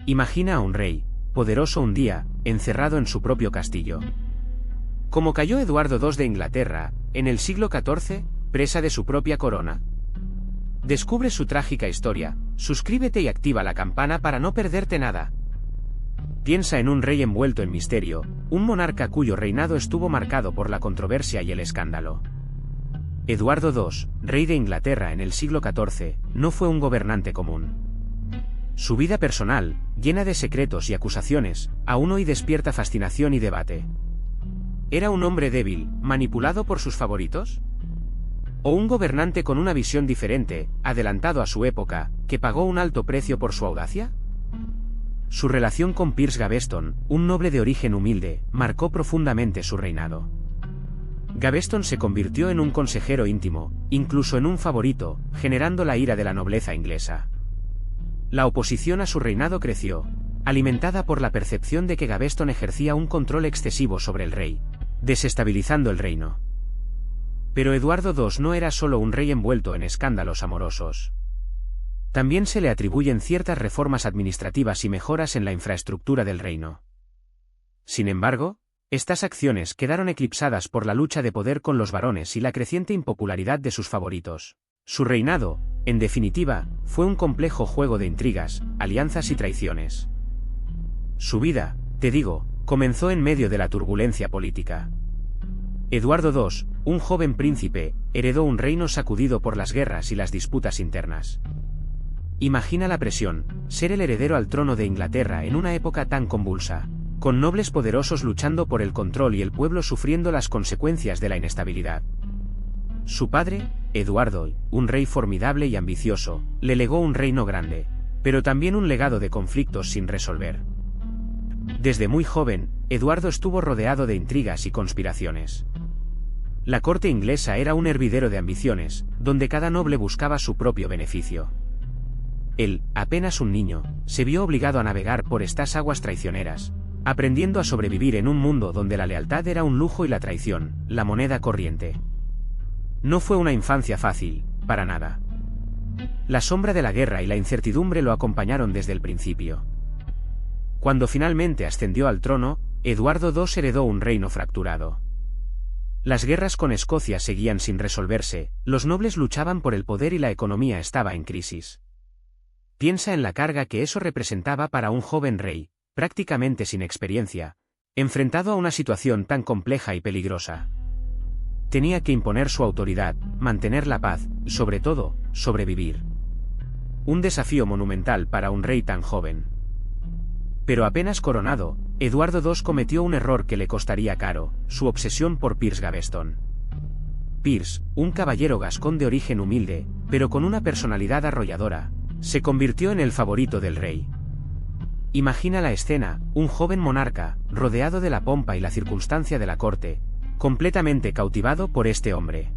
Imagina a un rey, poderoso un día, encerrado en su propio castillo. Como cayó Eduardo II de Inglaterra, en el siglo XIV, presa de su propia corona. Descubre su trágica historia, suscríbete y activa la campana para no perderte nada. Piensa en un rey envuelto en misterio, un monarca cuyo reinado estuvo marcado por la controversia y el escándalo. Eduardo II, rey de Inglaterra en el siglo XIV, no fue un gobernante común. Su vida personal, llena de secretos y acusaciones, aún hoy despierta fascinación y debate. ¿Era un hombre débil, manipulado por sus favoritos? ¿O un gobernante con una visión diferente, adelantado a su época, que pagó un alto precio por su audacia? Su relación con Piers Gaveston, un noble de origen humilde, marcó profundamente su reinado. Gaveston se convirtió en un consejero íntimo, incluso en un favorito, generando la ira de la nobleza inglesa. La oposición a su reinado creció, alimentada por la percepción de que Gaveston ejercía un control excesivo sobre el rey, desestabilizando el reino. Pero Eduardo II no era solo un rey envuelto en escándalos amorosos. También se le atribuyen ciertas reformas administrativas y mejoras en la infraestructura del reino. Sin embargo, estas acciones quedaron eclipsadas por la lucha de poder con los varones y la creciente impopularidad de sus favoritos. Su reinado, en definitiva, fue un complejo juego de intrigas, alianzas y traiciones. Su vida, te digo, comenzó en medio de la turbulencia política. Eduardo II, un joven príncipe, heredó un reino sacudido por las guerras y las disputas internas. Imagina la presión, ser el heredero al trono de Inglaterra en una época tan convulsa, con nobles poderosos luchando por el control y el pueblo sufriendo las consecuencias de la inestabilidad. Su padre, Eduardo, un rey formidable y ambicioso, le legó un reino grande, pero también un legado de conflictos sin resolver. Desde muy joven, Eduardo estuvo rodeado de intrigas y conspiraciones. La corte inglesa era un hervidero de ambiciones, donde cada noble buscaba su propio beneficio. Él, apenas un niño, se vio obligado a navegar por estas aguas traicioneras, aprendiendo a sobrevivir en un mundo donde la lealtad era un lujo y la traición, la moneda corriente. No fue una infancia fácil, para nada. La sombra de la guerra y la incertidumbre lo acompañaron desde el principio. Cuando finalmente ascendió al trono, Eduardo II heredó un reino fracturado. Las guerras con Escocia seguían sin resolverse, los nobles luchaban por el poder y la economía estaba en crisis. Piensa en la carga que eso representaba para un joven rey, prácticamente sin experiencia, enfrentado a una situación tan compleja y peligrosa. Tenía que imponer su autoridad, mantener la paz, y sobre todo, sobrevivir. Un desafío monumental para un rey tan joven. Pero apenas coronado, Eduardo II cometió un error que le costaría caro, su obsesión por Piers Gaveston. Piers, un caballero gascón de origen humilde, pero con una personalidad arrolladora, se convirtió en el favorito del rey. Imagina la escena, un joven monarca, rodeado de la pompa y la circunstancia de la corte, completamente cautivado por este hombre.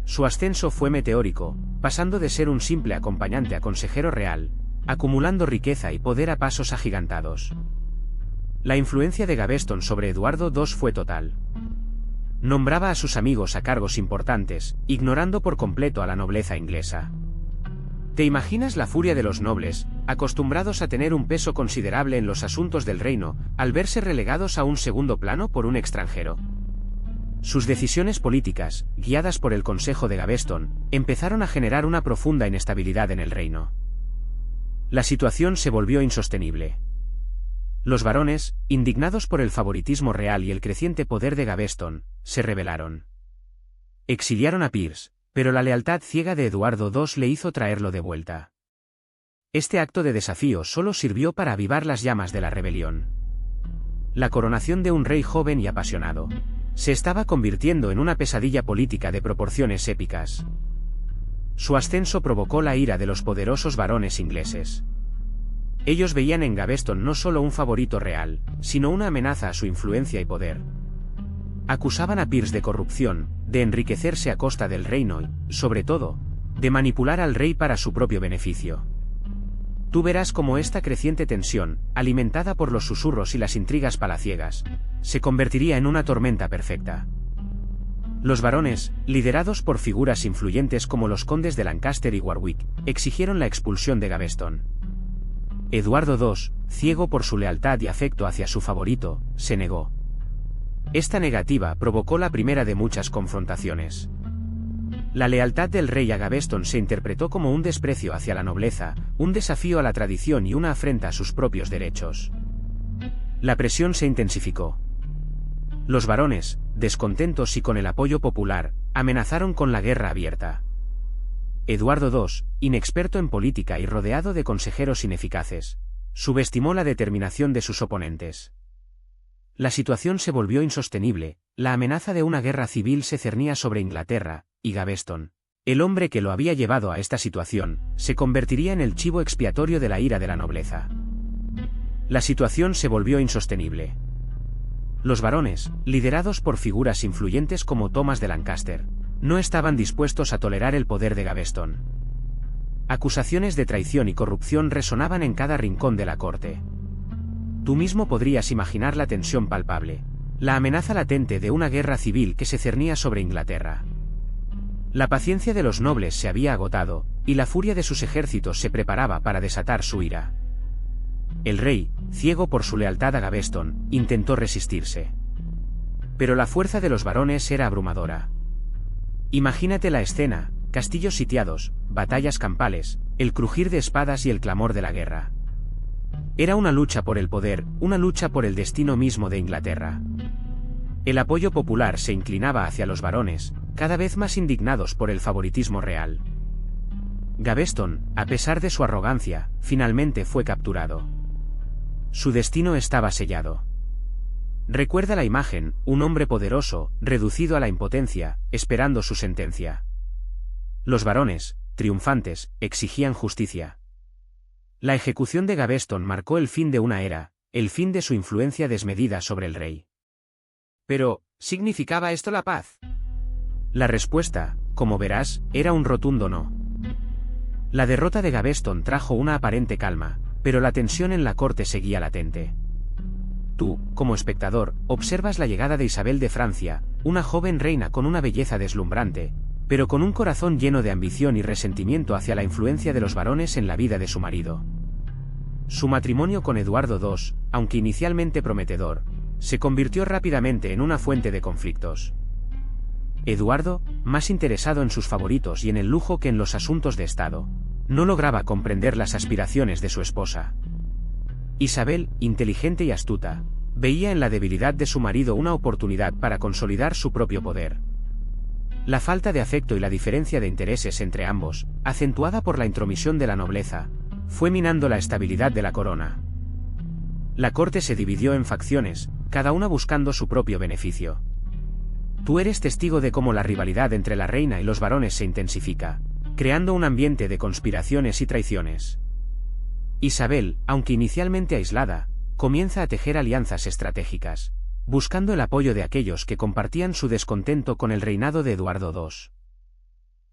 Su ascenso fue meteórico, pasando de ser un simple acompañante a consejero real, acumulando riqueza y poder a pasos agigantados. La influencia de Gaveston sobre Eduardo II fue total. Nombraba a sus amigos a cargos importantes, ignorando por completo a la nobleza inglesa. ¿Te imaginas la furia de los nobles, acostumbrados a tener un peso considerable en los asuntos del reino, al verse relegados a un segundo plano por un extranjero? Sus decisiones políticas, guiadas por el consejo de Gaveston, empezaron a generar una profunda inestabilidad en el reino. La situación se volvió insostenible. Los varones, indignados por el favoritismo real y el creciente poder de Gaveston, se rebelaron. Exiliaron a Piers, pero la lealtad ciega de Eduardo II le hizo traerlo de vuelta. Este acto de desafío solo sirvió para avivar las llamas de la rebelión. La coronación de un rey joven y apasionado se estaba convirtiendo en una pesadilla política de proporciones épicas. Su ascenso provocó la ira de los poderosos varones ingleses. Ellos veían en Gaveston no solo un favorito real, sino una amenaza a su influencia y poder. Acusaban a Piers de corrupción, de enriquecerse a costa del reino y, sobre todo, de manipular al rey para su propio beneficio. Tú verás cómo esta creciente tensión, alimentada por los susurros y las intrigas palaciegas, se convertiría en una tormenta perfecta. Los varones, liderados por figuras influyentes como los condes de Lancaster y Warwick, exigieron la expulsión de Gaveston. Eduardo II, ciego por su lealtad y afecto hacia su favorito, se negó. Esta negativa provocó la primera de muchas confrontaciones. La lealtad del rey a Gaveston se interpretó como un desprecio hacia la nobleza, un desafío a la tradición y una afrenta a sus propios derechos. La presión se intensificó. Los varones, descontentos y con el apoyo popular, amenazaron con la guerra abierta. Eduardo II, inexperto en política y rodeado de consejeros ineficaces, subestimó la determinación de sus oponentes. La situación se volvió insostenible, la amenaza de una guerra civil se cernía sobre Inglaterra, y Gaveston, el hombre que lo había llevado a esta situación, se convertiría en el chivo expiatorio de la ira de la nobleza. La situación se volvió insostenible. Los varones, liderados por figuras influyentes como Thomas de Lancaster, no estaban dispuestos a tolerar el poder de Gaveston. Acusaciones de traición y corrupción resonaban en cada rincón de la corte. Tú mismo podrías imaginar la tensión palpable, la amenaza latente de una guerra civil que se cernía sobre Inglaterra. La paciencia de los nobles se había agotado, y la furia de sus ejércitos se preparaba para desatar su ira. El rey, ciego por su lealtad a Gaveston, intentó resistirse. Pero la fuerza de los varones era abrumadora. Imagínate la escena: castillos sitiados, batallas campales, el crujir de espadas y el clamor de la guerra. Era una lucha por el poder, una lucha por el destino mismo de Inglaterra. El apoyo popular se inclinaba hacia los varones, cada vez más indignados por el favoritismo real. Gaveston, a pesar de su arrogancia, finalmente fue capturado. Su destino estaba sellado. Recuerda la imagen: un hombre poderoso, reducido a la impotencia, esperando su sentencia. Los varones, triunfantes, exigían justicia. La ejecución de Gaveston marcó el fin de una era, el fin de su influencia desmedida sobre el rey. Pero, ¿significaba esto la paz? La respuesta, como verás, era un rotundo no. La derrota de Gaveston trajo una aparente calma, pero la tensión en la corte seguía latente. Tú, como espectador, observas la llegada de Isabel de Francia, una joven reina con una belleza deslumbrante, pero con un corazón lleno de ambición y resentimiento hacia la influencia de los varones en la vida de su marido. Su matrimonio con Eduardo II, aunque inicialmente prometedor, se convirtió rápidamente en una fuente de conflictos. Eduardo, más interesado en sus favoritos y en el lujo que en los asuntos de Estado, no lograba comprender las aspiraciones de su esposa. Isabel, inteligente y astuta, veía en la debilidad de su marido una oportunidad para consolidar su propio poder. La falta de afecto y la diferencia de intereses entre ambos, acentuada por la intromisión de la nobleza, fue minando la estabilidad de la corona. La corte se dividió en facciones, cada una buscando su propio beneficio. Tú eres testigo de cómo la rivalidad entre la reina y los varones se intensifica, creando un ambiente de conspiraciones y traiciones. Isabel, aunque inicialmente aislada, comienza a tejer alianzas estratégicas, buscando el apoyo de aquellos que compartían su descontento con el reinado de Eduardo II.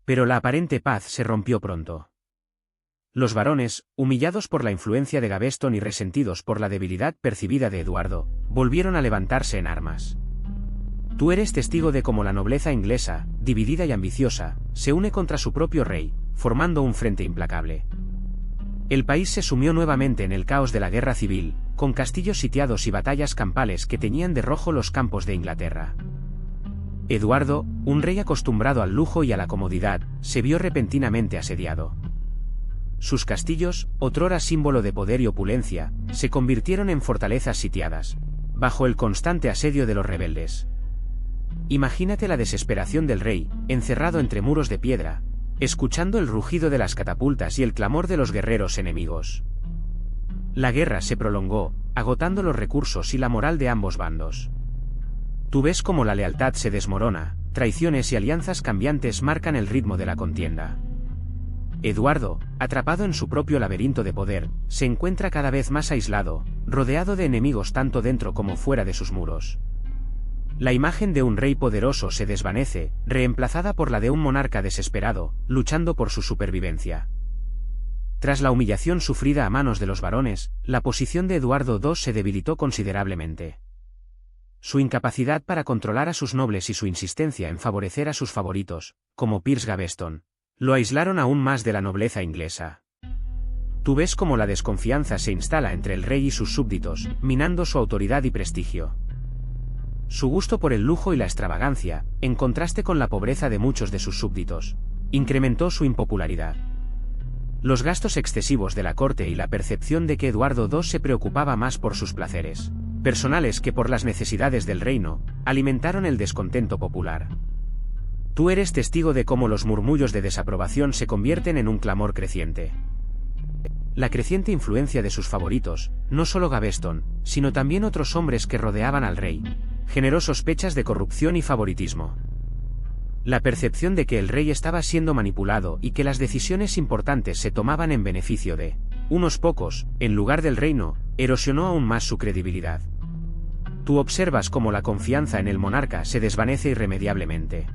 Pero la aparente paz se rompió pronto. Los varones, humillados por la influencia de Gaveston y resentidos por la debilidad percibida de Eduardo, volvieron a levantarse en armas. Tú eres testigo de cómo la nobleza inglesa, dividida y ambiciosa, se une contra su propio rey, formando un frente implacable. El país se sumió nuevamente en el caos de la guerra civil, con castillos sitiados y batallas campales que teñían de rojo los campos de Inglaterra. Eduardo, un rey acostumbrado al lujo y a la comodidad, se vio repentinamente asediado. Sus castillos, otrora símbolo de poder y opulencia, se convirtieron en fortalezas sitiadas, bajo el constante asedio de los rebeldes. Imagínate la desesperación del rey, encerrado entre muros de piedra, escuchando el rugido de las catapultas y el clamor de los guerreros enemigos. La guerra se prolongó, agotando los recursos y la moral de ambos bandos. Tú ves cómo la lealtad se desmorona, traiciones y alianzas cambiantes marcan el ritmo de la contienda. Eduardo, atrapado en su propio laberinto de poder, se encuentra cada vez más aislado, rodeado de enemigos tanto dentro como fuera de sus muros. La imagen de un rey poderoso se desvanece, reemplazada por la de un monarca desesperado, luchando por su supervivencia. Tras la humillación sufrida a manos de los varones, la posición de Eduardo II se debilitó considerablemente. Su incapacidad para controlar a sus nobles y su insistencia en favorecer a sus favoritos, como Piers Gaveston, lo aislaron aún más de la nobleza inglesa. Tú ves cómo la desconfianza se instala entre el rey y sus súbditos, minando su autoridad y prestigio. Su gusto por el lujo y la extravagancia, en contraste con la pobreza de muchos de sus súbditos, incrementó su impopularidad. Los gastos excesivos de la corte y la percepción de que Eduardo II se preocupaba más por sus placeres personales que por las necesidades del reino, alimentaron el descontento popular. Tú eres testigo de cómo los murmullos de desaprobación se convierten en un clamor creciente. La creciente influencia de sus favoritos, no solo Gaveston, sino también otros hombres que rodeaban al rey, generó sospechas de corrupción y favoritismo. La percepción de que el rey estaba siendo manipulado y que las decisiones importantes se tomaban en beneficio de unos pocos, en lugar del reino, erosionó aún más su credibilidad. Tú observas cómo la confianza en el monarca se desvanece irremediablemente.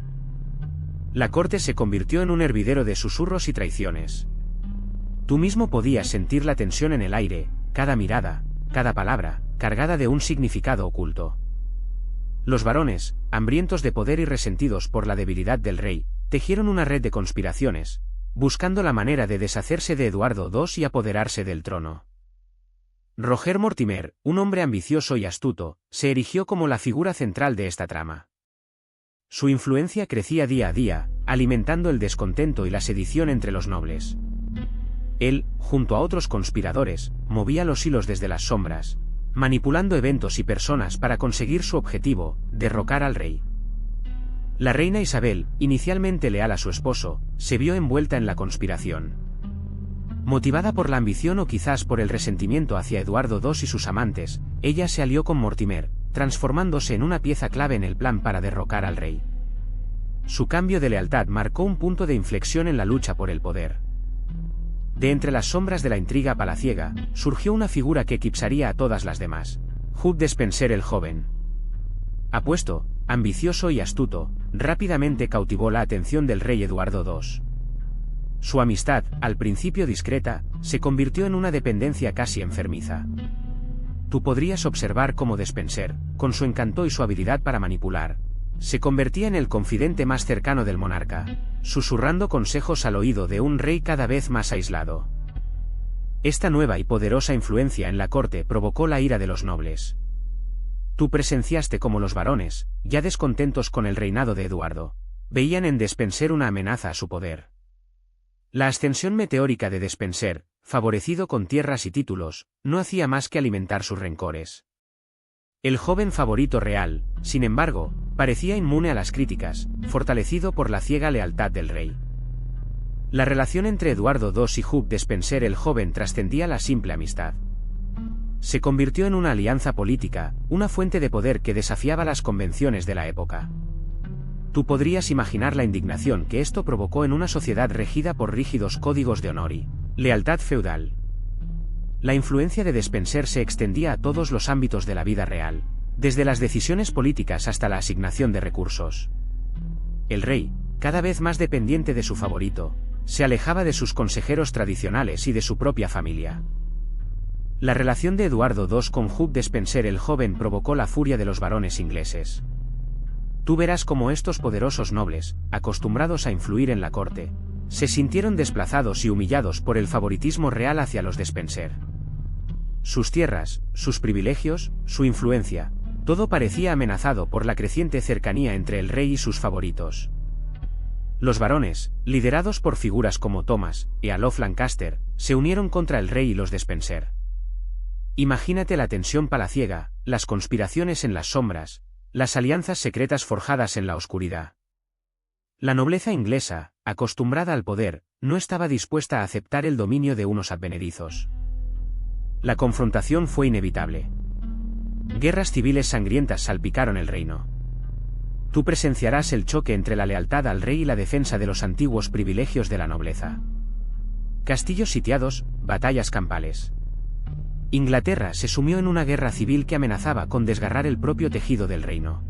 La corte se convirtió en un hervidero de susurros y traiciones. Tú mismo podías sentir la tensión en el aire, cada mirada, cada palabra, cargada de un significado oculto. Los varones, hambrientos de poder y resentidos por la debilidad del rey, tejieron una red de conspiraciones, buscando la manera de deshacerse de Eduardo II y apoderarse del trono. Roger Mortimer, un hombre ambicioso y astuto, se erigió como la figura central de esta trama. Su influencia crecía día a día, alimentando el descontento y la sedición entre los nobles. Él, junto a otros conspiradores, movía los hilos desde las sombras, manipulando eventos y personas para conseguir su objetivo, derrocar al rey. La reina Isabel, inicialmente leal a su esposo, se vio envuelta en la conspiración. Motivada por la ambición o quizás por el resentimiento hacia Eduardo II y sus amantes, ella se alió con Mortimer, transformándose en una pieza clave en el plan para derrocar al rey. Su cambio de lealtad marcó un punto de inflexión en la lucha por el poder. De entre las sombras de la intriga palaciega, surgió una figura que eclipsaría a todas las demás: Hugh Despenser el joven. Apuesto, ambicioso y astuto, rápidamente cautivó la atención del rey Eduardo II. Su amistad, al principio discreta, se convirtió en una dependencia casi enfermiza. Tú podrías observar cómo Despenser, con su encanto y su habilidad para manipular, se convertía en el confidente más cercano del monarca, susurrando consejos al oído de un rey cada vez más aislado. Esta nueva y poderosa influencia en la corte provocó la ira de los nobles. Tú presenciaste cómo los varones, ya descontentos con el reinado de Eduardo, veían en Despenser una amenaza a su poder. La ascensión meteórica de Despenser, favorecido con tierras y títulos, no hacía más que alimentar sus rencores. El joven favorito real, sin embargo, parecía inmune a las críticas, fortalecido por la ciega lealtad del rey. La relación entre Eduardo II y Hugh Despenser el joven trascendía la simple amistad. Se convirtió en una alianza política, una fuente de poder que desafiaba las convenciones de la época. Tú podrías imaginar la indignación que esto provocó en una sociedad regida por rígidos códigos de honor y lealtad feudal. La influencia de Despenser se extendía a todos los ámbitos de la vida real, desde las decisiones políticas hasta la asignación de recursos. El rey, cada vez más dependiente de su favorito, se alejaba de sus consejeros tradicionales y de su propia familia. La relación de Eduardo II con Hugh Despenser el joven provocó la furia de los varones ingleses. Tú verás cómo estos poderosos nobles, acostumbrados a influir en la corte, se sintieron desplazados y humillados por el favoritismo real hacia los Despenser. Sus tierras, sus privilegios, su influencia, todo parecía amenazado por la creciente cercanía entre el rey y sus favoritos. Los varones, liderados por figuras como Thomas y Olof Lancaster, se unieron contra el rey y los Despenser. Imagínate la tensión palaciega, las conspiraciones en las sombras, las alianzas secretas forjadas en la oscuridad. La nobleza inglesa, acostumbrada al poder, no estaba dispuesta a aceptar el dominio de unos advenedizos. La confrontación fue inevitable. Guerras civiles sangrientas salpicaron el reino. Tú presenciarás el choque entre la lealtad al rey y la defensa de los antiguos privilegios de la nobleza. Castillos sitiados, batallas campales. Inglaterra se sumió en una guerra civil que amenazaba con desgarrar el propio tejido del reino.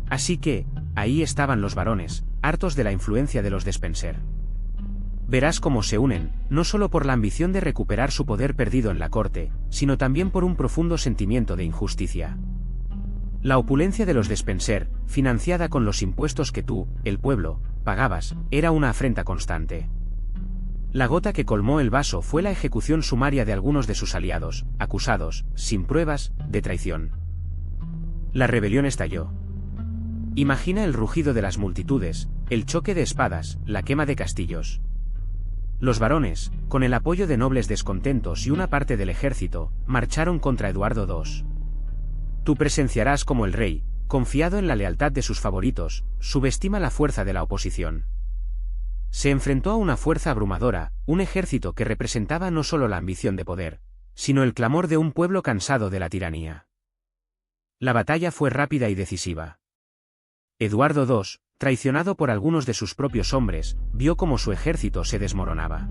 Así que, ahí estaban los varones, hartos de la influencia de los Despenser. Verás cómo se unen, no solo por la ambición de recuperar su poder perdido en la corte, sino también por un profundo sentimiento de injusticia. La opulencia de los Despenser, financiada con los impuestos que tú, el pueblo, pagabas, era una afrenta constante. La gota que colmó el vaso fue la ejecución sumaria de algunos de sus aliados, acusados, sin pruebas, de traición. La rebelión estalló. Imagina el rugido de las multitudes, el choque de espadas, la quema de castillos. Los varones, con el apoyo de nobles descontentos y una parte del ejército, marcharon contra Eduardo II. Tú presenciarás cómo el rey, confiado en la lealtad de sus favoritos, subestima la fuerza de la oposición. Se enfrentó a una fuerza abrumadora, un ejército que representaba no solo la ambición de poder, sino el clamor de un pueblo cansado de la tiranía. La batalla fue rápida y decisiva. Eduardo II, traicionado por algunos de sus propios hombres, vio cómo su ejército se desmoronaba.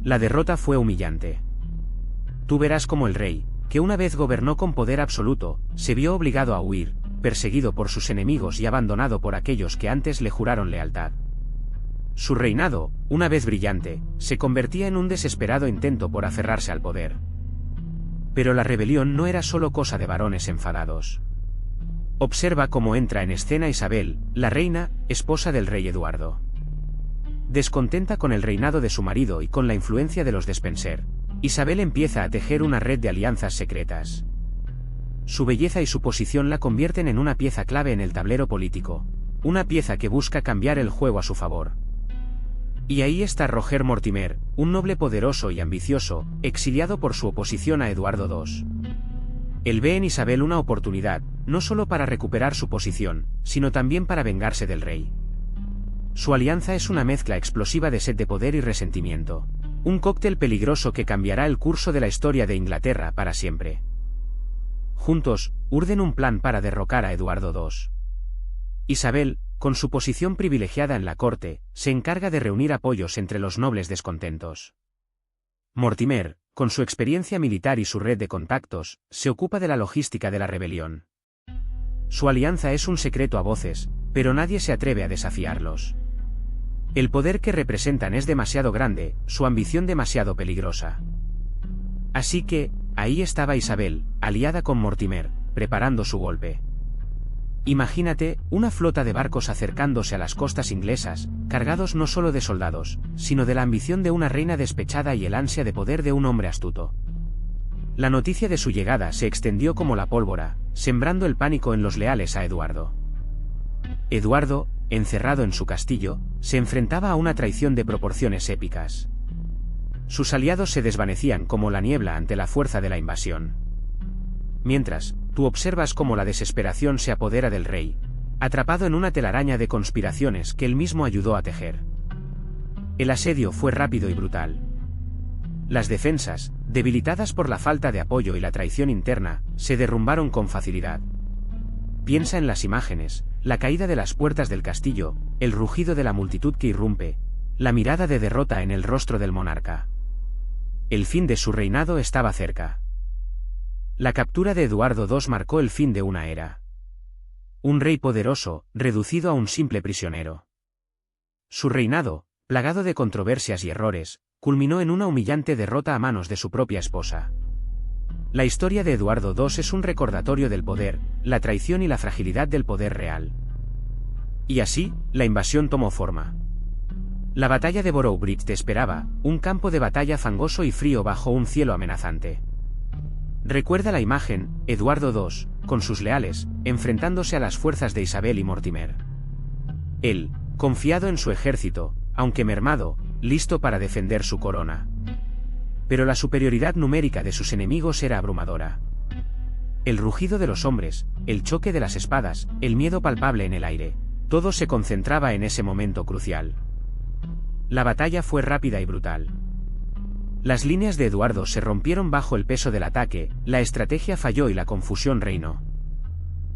La derrota fue humillante. Tú verás cómo el rey, que una vez gobernó con poder absoluto, se vio obligado a huir, perseguido por sus enemigos y abandonado por aquellos que antes le juraron lealtad. Su reinado, una vez brillante, se convertía en un desesperado intento por aferrarse al poder. Pero la rebelión no era solo cosa de varones enfadados. Observa cómo entra en escena Isabel, la reina, esposa del rey Eduardo. Descontenta con el reinado de su marido y con la influencia de los Despenser, Isabel empieza a tejer una red de alianzas secretas. Su belleza y su posición la convierten en una pieza clave en el tablero político, una pieza que busca cambiar el juego a su favor. Y ahí está Roger Mortimer, un noble poderoso y ambicioso, exiliado por su oposición a Eduardo II. Él ve en Isabel una oportunidad, no solo para recuperar su posición, sino también para vengarse del rey. Su alianza es una mezcla explosiva de sed de poder y resentimiento. Un cóctel peligroso que cambiará el curso de la historia de Inglaterra para siempre. Juntos, urden un plan para derrocar a Eduardo II. Isabel, con su posición privilegiada en la corte, se encarga de reunir apoyos entre los nobles descontentos. Mortimer, con su experiencia militar y su red de contactos, se ocupa de la logística de la rebelión. Su alianza es un secreto a voces, pero nadie se atreve a desafiarlos. El poder que representan es demasiado grande, su ambición demasiado peligrosa. Así que, ahí estaba Isabel, aliada con Mortimer, preparando su golpe. Imagínate, una flota de barcos acercándose a las costas inglesas, cargados no solo de soldados, sino de la ambición de una reina despechada y el ansia de poder de un hombre astuto. La noticia de su llegada se extendió como la pólvora, sembrando el pánico en los leales a Eduardo. Eduardo, encerrado en su castillo, se enfrentaba a una traición de proporciones épicas. Sus aliados se desvanecían como la niebla ante la fuerza de la invasión. Mientras, tú observas cómo la desesperación se apodera del rey, atrapado en una telaraña de conspiraciones que él mismo ayudó a tejer. El asedio fue rápido y brutal. Las defensas, debilitadas por la falta de apoyo y la traición interna, se derrumbaron con facilidad. Piensa en las imágenes, la caída de las puertas del castillo, el rugido de la multitud que irrumpe, la mirada de derrota en el rostro del monarca. El fin de su reinado estaba cerca. La captura de Eduardo II marcó el fin de una era. Un rey poderoso, reducido a un simple prisionero. Su reinado, plagado de controversias y errores, culminó en una humillante derrota a manos de su propia esposa. La historia de Eduardo II es un recordatorio del poder, la traición y la fragilidad del poder real. Y así, la invasión tomó forma. La batalla de Boroughbridge te esperaba, un campo de batalla fangoso y frío bajo un cielo amenazante. Recuerda la imagen, Eduardo II, con sus leales, enfrentándose a las fuerzas de Isabel y Mortimer. Él, confiado en su ejército, aunque mermado, listo para defender su corona. Pero la superioridad numérica de sus enemigos era abrumadora. El rugido de los hombres, el choque de las espadas, el miedo palpable en el aire, todo se concentraba en ese momento crucial. La batalla fue rápida y brutal. Las líneas de Eduardo se rompieron bajo el peso del ataque, la estrategia falló y la confusión reinó.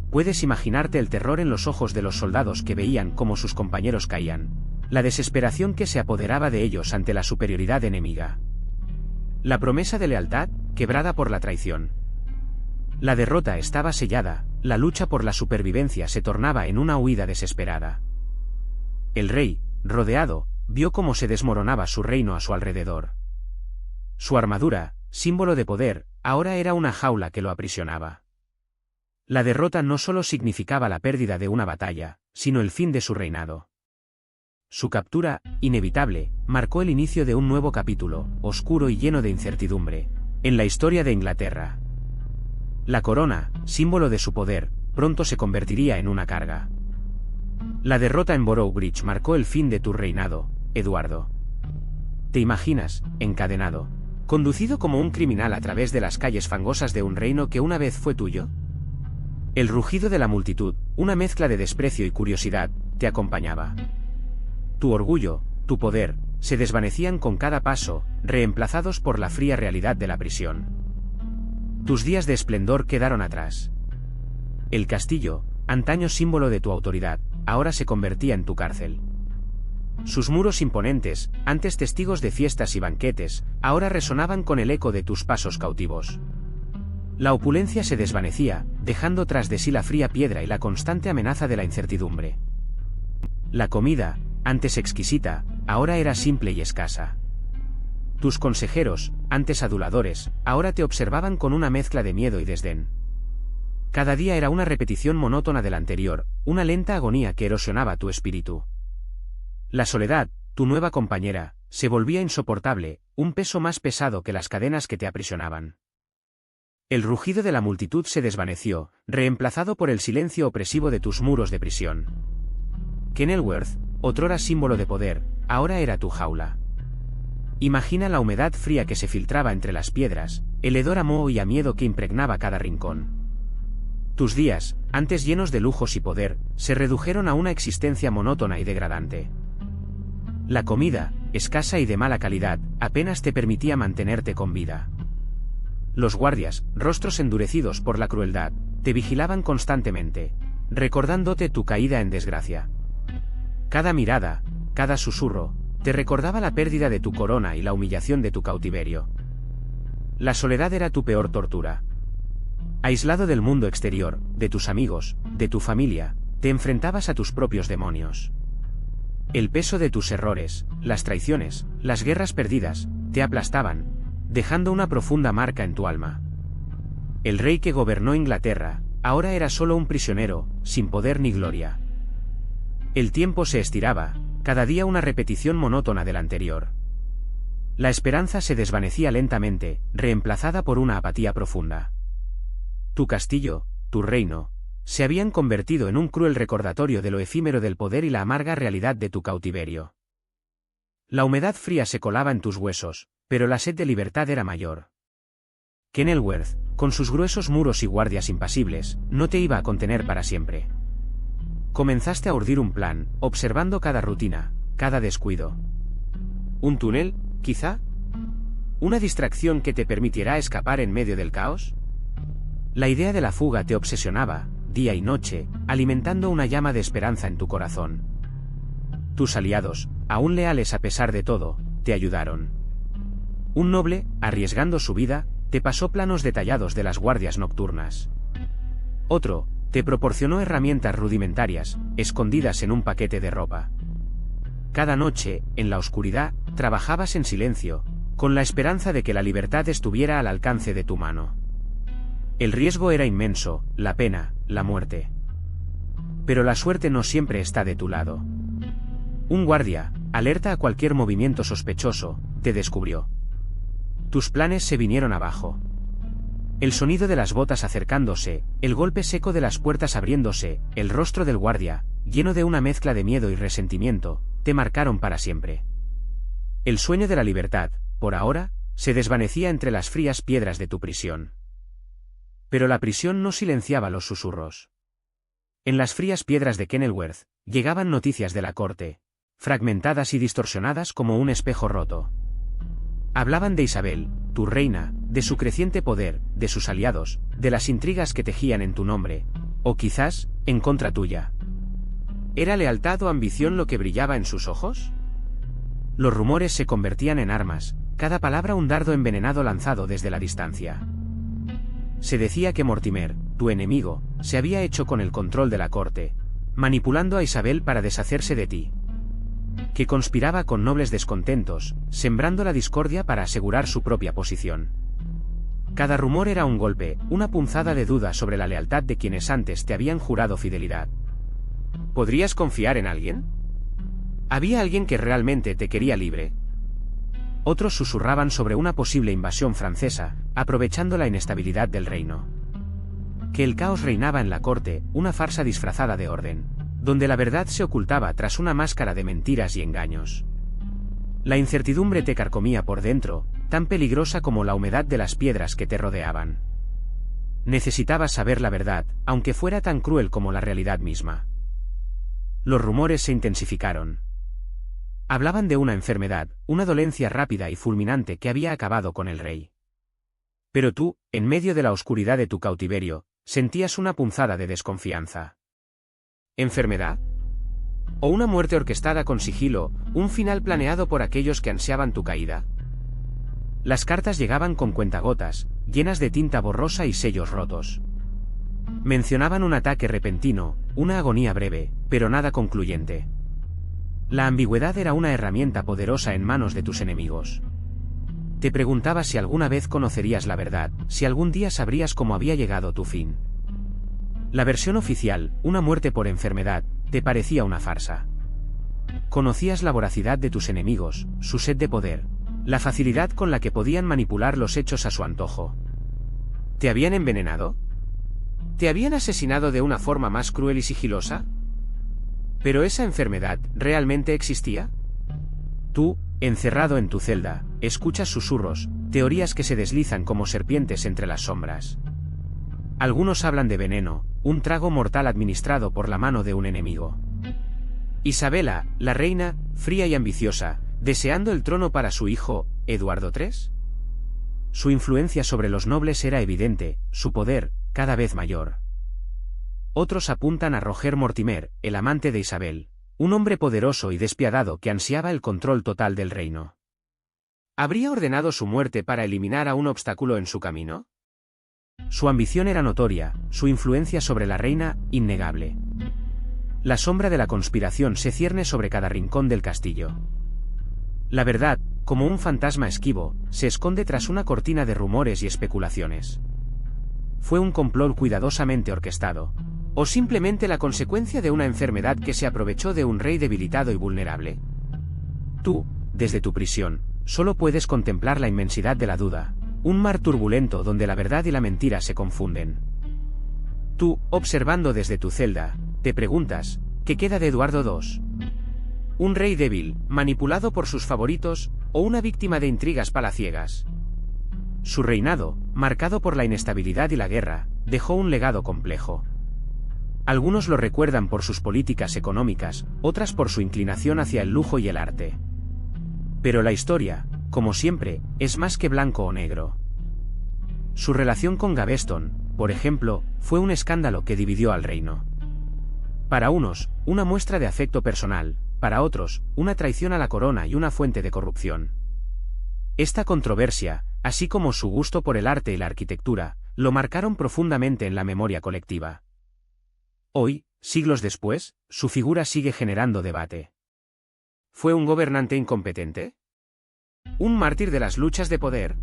Puedes imaginarte el terror en los ojos de los soldados que veían cómo sus compañeros caían, la desesperación que se apoderaba de ellos ante la superioridad enemiga. La promesa de lealtad, quebrada por la traición. La derrota estaba sellada, la lucha por la supervivencia se tornaba en una huida desesperada. El rey, rodeado, vio cómo se desmoronaba su reino a su alrededor. Su armadura, símbolo de poder, ahora era una jaula que lo aprisionaba. La derrota no solo significaba la pérdida de una batalla, sino el fin de su reinado. su captura, inevitable, marcó el inicio de un nuevo capítulo, oscuro y lleno de incertidumbre, en la historia de Inglaterra. La corona, símbolo de su poder, pronto se convertiría en una carga. La derrota en Boroughbridge marcó el fin de tu reinado, Eduardo. ¿Te imaginas, encadenado, conducido como un criminal a través de las calles fangosas de un reino que una vez fue tuyo? El rugido de la multitud, una mezcla de desprecio y curiosidad, te acompañaba. Tu orgullo, tu poder, se desvanecían con cada paso, reemplazados por la fría realidad de la prisión. Tus días de esplendor quedaron atrás. El castillo, antaño símbolo de tu autoridad, ahora se convertía en tu cárcel. Sus muros imponentes, antes testigos de fiestas y banquetes, ahora resonaban con el eco de tus pasos cautivos. La opulencia se desvanecía, dejando tras de sí la fría piedra y la constante amenaza de la incertidumbre. La comida, antes exquisita, ahora era simple y escasa. Tus consejeros, antes aduladores, ahora te observaban con una mezcla de miedo y desdén. Cada día era una repetición monótona del anterior, una lenta agonía que erosionaba tu espíritu. La soledad, tu nueva compañera, se volvía insoportable, un peso más pesado que las cadenas que te aprisionaban. El rugido de la multitud se desvaneció, reemplazado por el silencio opresivo de tus muros de prisión. Kenilworth, otrora símbolo de poder, ahora era tu jaula. Imagina la humedad fría que se filtraba entre las piedras, el hedor a moho y a miedo que impregnaba cada rincón. Tus días, antes llenos de lujos y poder, se redujeron a una existencia monótona y degradante. La comida, escasa y de mala calidad, apenas te permitía mantenerte con vida. Los guardias, rostros endurecidos por la crueldad, te vigilaban constantemente, recordándote tu caída en desgracia. Cada mirada, cada susurro, te recordaba la pérdida de tu corona y la humillación de tu cautiverio. La soledad era tu peor tortura. Aislado del mundo exterior, de tus amigos, de tu familia, te enfrentabas a tus propios demonios. El peso de tus errores, las traiciones, las guerras perdidas, te aplastaban, dejando una profunda marca en tu alma. El rey que gobernó Inglaterra, ahora era solo un prisionero, sin poder ni gloria. El tiempo se estiraba, cada día una repetición monótona del anterior. La esperanza se desvanecía lentamente, reemplazada por una apatía profunda. Tu castillo, tu reino, se habían convertido en un cruel recordatorio de lo efímero del poder y la amarga realidad de tu cautiverio. La humedad fría se colaba en tus huesos, pero la sed de libertad era mayor. Kenilworth, con sus gruesos muros y guardias impasibles, no te iba a contener para siempre. Comenzaste a urdir un plan, observando cada rutina, cada descuido. ¿Un túnel, quizá? ¿Una distracción que te permitirá escapar en medio del caos? La idea de la fuga te obsesionaba, día y noche, alimentando una llama de esperanza en tu corazón. Tus aliados, aún leales a pesar de todo, te ayudaron. Un noble, arriesgando su vida, te pasó planos detallados de las guardias nocturnas. Otro, te proporcionó herramientas rudimentarias, escondidas en un paquete de ropa. Cada noche, en la oscuridad, trabajabas en silencio, con la esperanza de que la libertad estuviera al alcance de tu mano. El riesgo era inmenso, la pena, la muerte. Pero la suerte no siempre está de tu lado. Un guardia, alerta a cualquier movimiento sospechoso, te descubrió. Tus planes se vinieron abajo. El sonido de las botas acercándose, el golpe seco de las puertas abriéndose, el rostro del guardia, lleno de una mezcla de miedo y resentimiento, te marcaron para siempre. El sueño de la libertad, por ahora, se desvanecía entre las frías piedras de tu prisión. Pero la prisión no silenciaba los susurros. En las frías piedras de Kenilworth, llegaban noticias de la corte, fragmentadas y distorsionadas como un espejo roto. Hablaban de Isabel, tu reina, de su creciente poder, de sus aliados, de las intrigas que tejían en tu nombre, o quizás, en contra tuya. ¿Era lealtad o ambición lo que brillaba en sus ojos? Los rumores se convertían en armas, cada palabra un dardo envenenado lanzado desde la distancia. Se decía que Mortimer, tu enemigo, se había hecho con el control de la corte, manipulando a Isabel para deshacerse de ti. Que conspiraba con nobles descontentos, sembrando la discordia para asegurar su propia posición. Cada rumor era un golpe, una punzada de duda sobre la lealtad de quienes antes te habían jurado fidelidad. ¿Podrías confiar en alguien? Había alguien que realmente te quería libre. Otros susurraban sobre una posible invasión francesa, aprovechando la inestabilidad del reino. Que el caos reinaba en la corte, una farsa disfrazada de orden, donde la verdad se ocultaba tras una máscara de mentiras y engaños. La incertidumbre te carcomía por dentro, tan peligrosa como la humedad de las piedras que te rodeaban. Necesitabas saber la verdad, aunque fuera tan cruel como la realidad misma. Los rumores se intensificaron. Hablaban de una enfermedad, una dolencia rápida y fulminante que había acabado con el rey. Pero tú, en medio de la oscuridad de tu cautiverio, sentías una punzada de desconfianza. ¿Enfermedad? ¿O una muerte orquestada con sigilo, un final planeado por aquellos que ansiaban tu caída? Las cartas llegaban con cuentagotas, llenas de tinta borrosa y sellos rotos. Mencionaban un ataque repentino, una agonía breve, pero nada concluyente. La ambigüedad era una herramienta poderosa en manos de tus enemigos. Te preguntabas si alguna vez conocerías la verdad, si algún día sabrías cómo había llegado tu fin. La versión oficial, una muerte por enfermedad, te parecía una farsa. Conocías la voracidad de tus enemigos, su sed de poder, la facilidad con la que podían manipular los hechos a su antojo. ¿Te habían envenenado? ¿Te habían asesinado de una forma más cruel y sigilosa? ¿Pero esa enfermedad realmente existía? Tú, encerrado en tu celda, escuchas susurros, teorías que se deslizan como serpientes entre las sombras. Algunos hablan de veneno, un trago mortal administrado por la mano de un enemigo. Isabela, la reina, fría y ambiciosa, deseando el trono para su hijo, Eduardo III. Su influencia sobre los nobles era evidente, su poder, cada vez mayor. Otros apuntan a Roger Mortimer, el amante de Isabel, un hombre poderoso y despiadado que ansiaba el control total del reino. ¿Habría ordenado su muerte para eliminar a un obstáculo en su camino? Su ambición era notoria, su influencia sobre la reina, innegable. La sombra de la conspiración se cierne sobre cada rincón del castillo. La verdad, como un fantasma esquivo, se esconde tras una cortina de rumores y especulaciones. ¿Fue un complot cuidadosamente orquestado? ¿O simplemente la consecuencia de una enfermedad que se aprovechó de un rey debilitado y vulnerable? Tú, desde tu prisión, solo puedes contemplar la inmensidad de la duda, un mar turbulento donde la verdad y la mentira se confunden. Tú, observando desde tu celda, te preguntas, ¿qué queda de Eduardo II? ¿Un rey débil, manipulado por sus favoritos, o una víctima de intrigas palaciegas? Su reinado, marcado por la inestabilidad y la guerra, dejó un legado complejo. Algunos lo recuerdan por sus políticas económicas, otras por su inclinación hacia el lujo y el arte. Pero la historia, como siempre, es más que blanco o negro. Su relación con Gaveston, por ejemplo, fue un escándalo que dividió al reino. Para unos, una muestra de afecto personal, para otros, una traición a la corona y una fuente de corrupción. Esta controversia, así como su gusto por el arte y la arquitectura, lo marcaron profundamente en la memoria colectiva. Hoy, siglos después, su figura sigue generando debate. ¿Fue un gobernante incompetente? ¿Un mártir de las luchas de poder?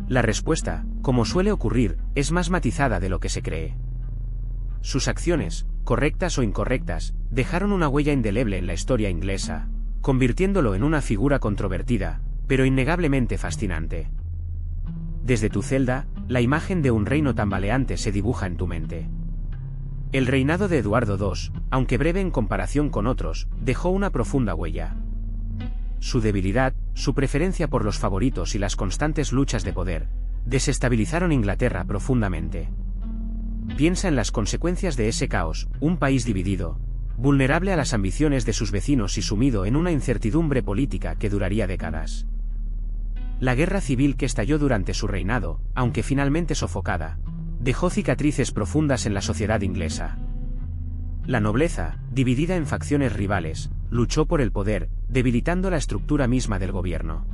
La respuesta, como suele ocurrir, es más matizada de lo que se cree. Sus acciones, correctas o incorrectas, dejaron una huella indeleble en la historia inglesa, convirtiéndolo en una figura controvertida, pero innegablemente fascinante. Desde tu celda, la imagen de un reino tambaleante se dibuja en tu mente. El reinado de Eduardo II, aunque breve en comparación con otros, dejó una profunda huella. Su debilidad, su preferencia por los favoritos y las constantes luchas de poder, desestabilizaron Inglaterra profundamente. Piensa en las consecuencias de ese caos, un país dividido, vulnerable a las ambiciones de sus vecinos y sumido en una incertidumbre política que duraría décadas. La guerra civil que estalló durante su reinado, aunque finalmente sofocada, dejó cicatrices profundas en la sociedad inglesa. La nobleza, dividida en facciones rivales, luchó por el poder, debilitando la estructura misma del gobierno.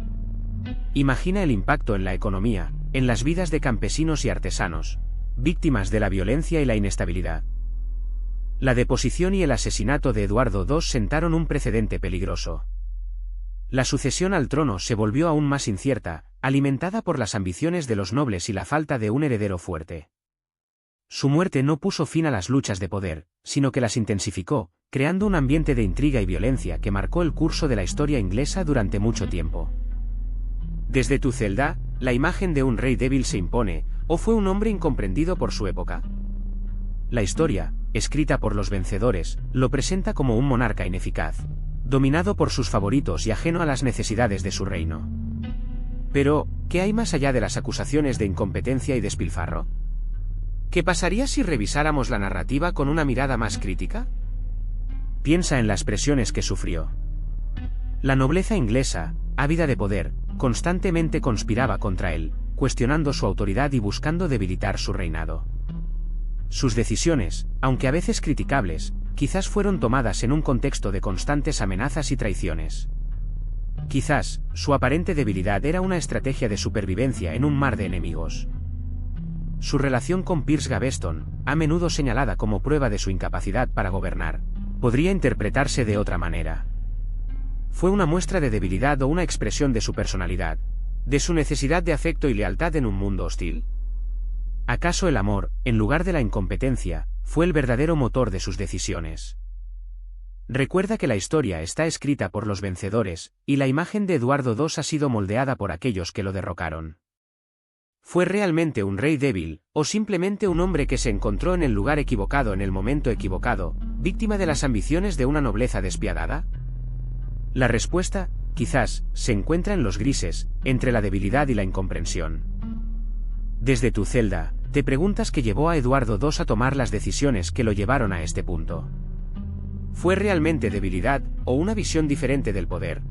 Imagina el impacto en la economía, en las vidas de campesinos y artesanos, víctimas de la violencia y la inestabilidad. La deposición y el asesinato de Eduardo II sentaron un precedente peligroso. La sucesión al trono se volvió aún más incierta, alimentada por las ambiciones de los nobles y la falta de un heredero fuerte. Su muerte no puso fin a las luchas de poder, sino que las intensificó, creando un ambiente de intriga y violencia que marcó el curso de la historia inglesa durante mucho tiempo. Desde tu celda, la imagen de un rey débil se impone, ¿o fue un hombre incomprendido por su época? La historia, escrita por los vencedores, lo presenta como un monarca ineficaz, dominado por sus favoritos y ajeno a las necesidades de su reino. Pero, ¿qué hay más allá de las acusaciones de incompetencia y despilfarro? ¿Qué pasaría si revisáramos la narrativa con una mirada más crítica? Piensa en las presiones que sufrió. La nobleza inglesa, ávida de poder, constantemente conspiraba contra él, cuestionando su autoridad y buscando debilitar su reinado. Sus decisiones, aunque a veces criticables, quizás fueron tomadas en un contexto de constantes amenazas y traiciones. Quizás, su aparente debilidad era una estrategia de supervivencia en un mar de enemigos. Su relación con Piers Gaveston, a menudo señalada como prueba de su incapacidad para gobernar, podría interpretarse de otra manera. ¿Fue una muestra de debilidad o una expresión de su personalidad, de su necesidad de afecto y lealtad en un mundo hostil? ¿Acaso el amor, en lugar de la incompetencia, fue el verdadero motor de sus decisiones? Recuerda que la historia está escrita por los vencedores, y la imagen de Eduardo II ha sido moldeada por aquellos que lo derrocaron. ¿Fue realmente un rey débil, o simplemente un hombre que se encontró en el lugar equivocado en el momento equivocado, víctima de las ambiciones de una nobleza despiadada? La respuesta, quizás, se encuentra en los grises, entre la debilidad y la incomprensión. Desde tu celda, te preguntas qué llevó a Eduardo II a tomar las decisiones que lo llevaron a este punto. ¿Fue realmente debilidad, o una visión diferente del poder?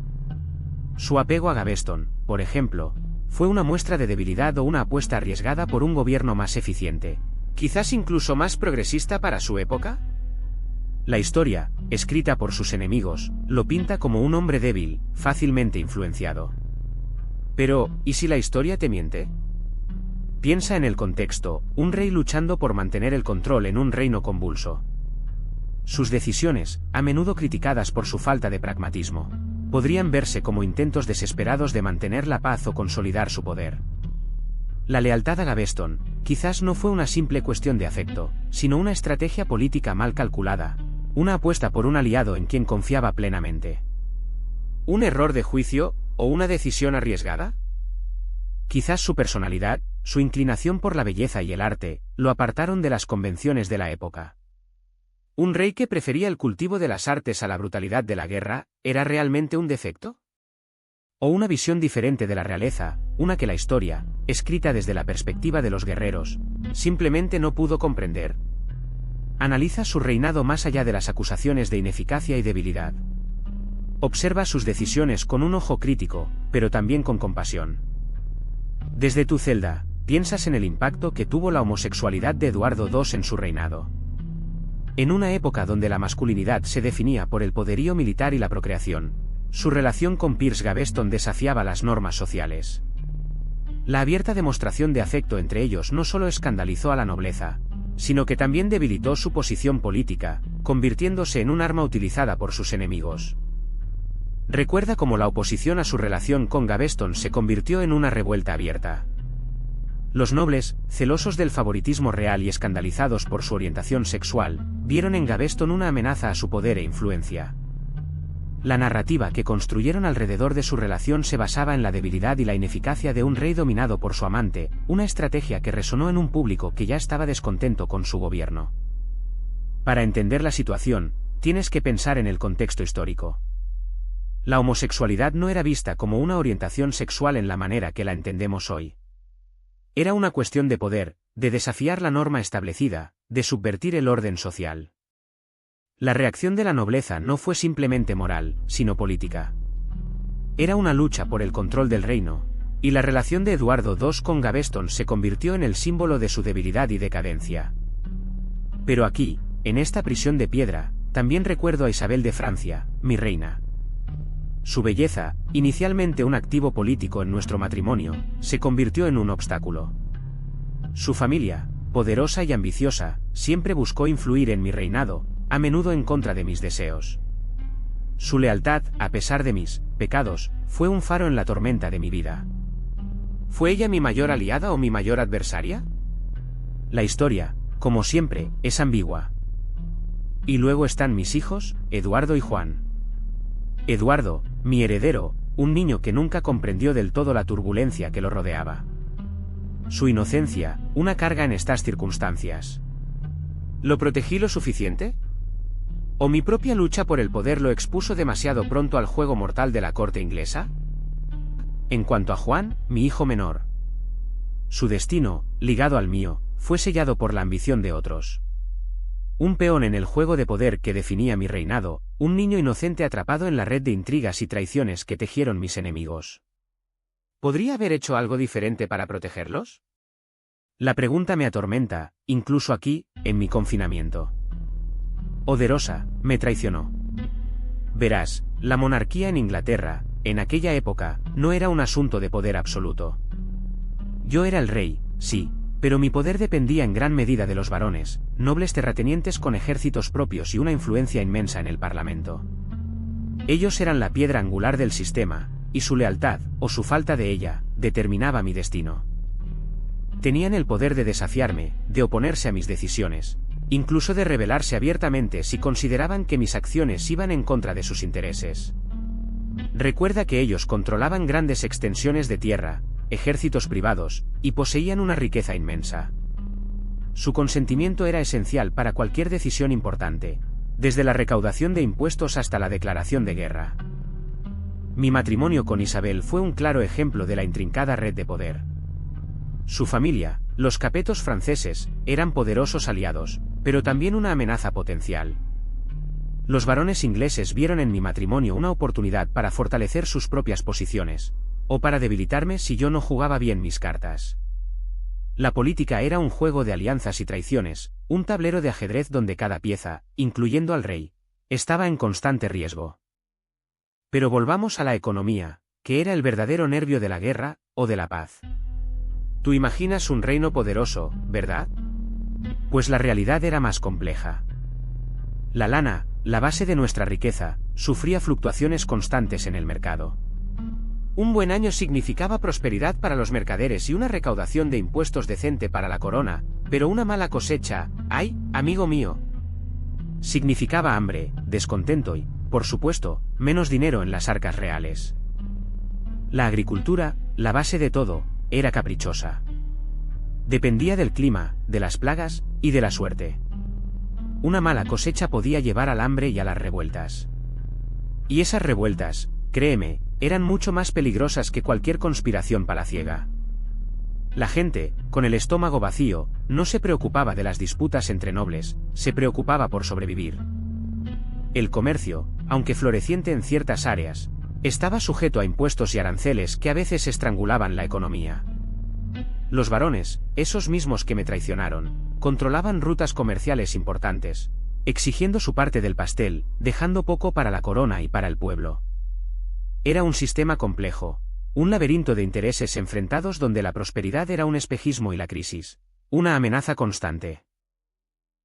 Su apego a Gaveston, por ejemplo, ¿fue una muestra de debilidad o una apuesta arriesgada por un gobierno más eficiente, quizás incluso más progresista para su época? La historia, escrita por sus enemigos, lo pinta como un hombre débil, fácilmente influenciado. Pero, ¿y si la historia te miente? Piensa en el contexto, un rey luchando por mantener el control en un reino convulso. Sus decisiones, a menudo criticadas por su falta de pragmatismo, podrían verse como intentos desesperados de mantener la paz o consolidar su poder. La lealtad a Gaveston, quizás no fue una simple cuestión de afecto, sino una estrategia política mal calculada, una apuesta por un aliado en quien confiaba plenamente. ¿Un error de juicio, o una decisión arriesgada? Quizás su personalidad, su inclinación por la belleza y el arte, lo apartaron de las convenciones de la época. ¿Un rey que prefería el cultivo de las artes a la brutalidad de la guerra, era realmente un defecto? ¿O una visión diferente de la realeza, una que la historia, escrita desde la perspectiva de los guerreros, simplemente no pudo comprender? Analiza su reinado más allá de las acusaciones de ineficacia y debilidad. Observa sus decisiones con un ojo crítico, pero también con compasión. Desde tu celda, piensas en el impacto que tuvo la homosexualidad de Eduardo II en su reinado. En una época donde la masculinidad se definía por el poderío militar y la procreación, su relación con Piers Gaveston desafiaba las normas sociales. La abierta demostración de afecto entre ellos no solo escandalizó a la nobleza, sino que también debilitó su posición política, convirtiéndose en un arma utilizada por sus enemigos. Recuerda cómo la oposición a su relación con Gaveston se convirtió en una revuelta abierta. Los nobles, celosos del favoritismo real y escandalizados por su orientación sexual, vieron en Gaveston una amenaza a su poder e influencia. La narrativa que construyeron alrededor de su relación se basaba en la debilidad y la ineficacia de un rey dominado por su amante, una estrategia que resonó en un público que ya estaba descontento con su gobierno. Para entender la situación, tienes que pensar en el contexto histórico. La homosexualidad no era vista como una orientación sexual en la manera que la entendemos hoy. Era una cuestión de poder, de desafiar la norma establecida, de subvertir el orden social. La reacción de la nobleza no fue simplemente moral, sino política. Era una lucha por el control del reino, y la relación de Eduardo II con Gaveston se convirtió en el símbolo de su debilidad y decadencia. Pero aquí, en esta prisión de piedra, también recuerdo a Isabel de Francia, mi reina. Su belleza, inicialmente un activo político en nuestro matrimonio, se convirtió en un obstáculo. Su familia, poderosa y ambiciosa, siempre buscó influir en mi reinado, a menudo en contra de mis deseos. Su lealtad, a pesar de mis pecados, fue un faro en la tormenta de mi vida. ¿Fue ella mi mayor aliada o mi mayor adversaria? La historia, como siempre, es ambigua. Y luego están mis hijos, Eduardo y Juan. Eduardo, mi heredero, un niño que nunca comprendió del todo la turbulencia que lo rodeaba. Su inocencia, una carga en estas circunstancias. ¿Lo protegí lo suficiente? ¿O mi propia lucha por el poder lo expuso demasiado pronto al juego mortal de la corte inglesa? En cuanto a Juan, mi hijo menor. Su destino, ligado al mío, fue sellado por la ambición de otros. Un peón en el juego de poder que definía mi reinado, un niño inocente atrapado en la red de intrigas y traiciones que tejieron mis enemigos. ¿Podría haber hecho algo diferente para protegerlos? La pregunta me atormenta, incluso aquí, en mi confinamiento. Oderosa, me traicionó. Verás, la monarquía en Inglaterra, en aquella época, no era un asunto de poder absoluto. Yo era el rey, sí, pero mi poder dependía en gran medida de los varones, nobles terratenientes con ejércitos propios y una influencia inmensa en el Parlamento. Ellos eran la piedra angular del sistema, y su lealtad, o su falta de ella, determinaba mi destino. Tenían el poder de desafiarme, de oponerse a mis decisiones, incluso de rebelarse abiertamente si consideraban que mis acciones iban en contra de sus intereses. Recuerda que ellos controlaban grandes extensiones de tierra, ejércitos privados, y poseían una riqueza inmensa. Su consentimiento era esencial para cualquier decisión importante, desde la recaudación de impuestos hasta la declaración de guerra. Mi matrimonio con Isabel fue un claro ejemplo de la intrincada red de poder. Su familia, los Capetos franceses, eran poderosos aliados, pero también una amenaza potencial. Los varones ingleses vieron en mi matrimonio una oportunidad para fortalecer sus propias posiciones, o para debilitarme si yo no jugaba bien mis cartas. La política era un juego de alianzas y traiciones, un tablero de ajedrez donde cada pieza, incluyendo al rey, estaba en constante riesgo. Pero volvamos a la economía, que era el verdadero nervio de la guerra, o de la paz. Tú imaginas un reino poderoso, ¿verdad? Pues la realidad era más compleja. La lana, la base de nuestra riqueza, sufría fluctuaciones constantes en el mercado. Un buen año significaba prosperidad para los mercaderes y una recaudación de impuestos decente para la corona, pero una mala cosecha, ¡ay, amigo mío!, significaba hambre, descontento y, por supuesto, menos dinero en las arcas reales. La agricultura, la base de todo, era caprichosa. Dependía del clima, de las plagas y de la suerte. Una mala cosecha podía llevar al hambre y a las revueltas. Y esas revueltas, créeme, eran mucho más peligrosas que cualquier conspiración palaciega. La gente, con el estómago vacío, no se preocupaba de las disputas entre nobles, se preocupaba por sobrevivir. El comercio, aunque floreciente en ciertas áreas, estaba sujeto a impuestos y aranceles que a veces estrangulaban la economía. Los varones, esos mismos que me traicionaron, controlaban rutas comerciales importantes, exigiendo su parte del pastel, dejando poco para la corona y para el pueblo. Era un sistema complejo, un laberinto de intereses enfrentados donde la prosperidad era un espejismo y la crisis, una amenaza constante.